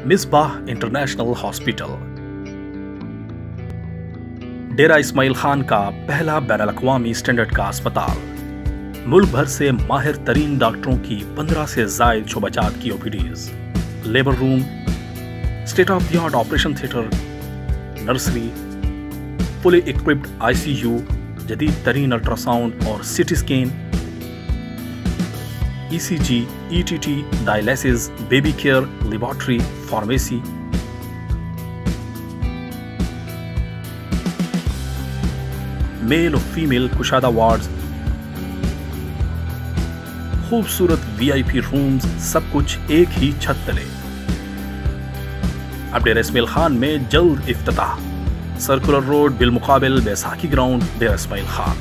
Misbah international hospital, डेरा इस्माइल खान का पहला बैनुल-अक़वामी standard का अस्पताल, मुल्क भर से माहिर तरीन डॉक्टरों की 15 से ज़ायद शोबाजात की OPDs, labour room, state of the art operation theatre, nursery, fully equipped ICU, जदीद तरीन अल्ट्रासाउंड और CT scan, ECG, ETT, dialysis, baby care, laboratory, pharmacy, male और फीमेल कुशादा वार्ड्स, खूबसूरत VIP रूम्स, सब कुछ एक ही छत तले। अब डेरा इस्माइल खान में जल्द इफ्तिताह। सर्कुलर रोड बिलमुकाबिल बैसाखी ग्राउंड, डेरा इस्माइल खान।